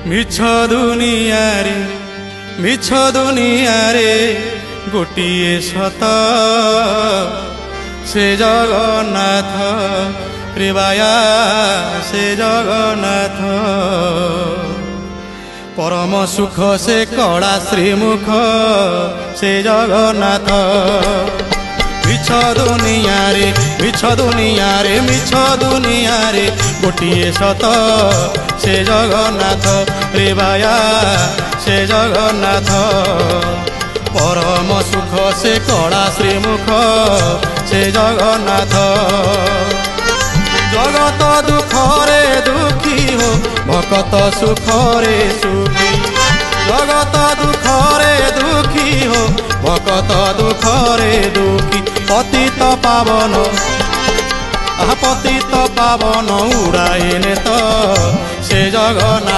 মিছ দুনিয়ারে গোটিয়ে সত সে জগন্নাথ প্রেবায়া সে জগন্নাথ পরম সুখ সে কড়া শ্রীমুখ সে জগন্নাথ মিছ দুনিয়ারে গোটিয়ে সত সে জগন্নাথ প্রেবায়া সে জগন্নাথ পরম সুখ সে কড়া শ্রীমুখ সে জগন্নাথ জগত দুঃখরে দুঃখী হো ভকত সুখরে সুখী জগত দুঃখরে দুঃখী হো ভকত দুঃখরে দুঃখী পতিত পাবন উড়াইনে তো সে জগন্নাথ।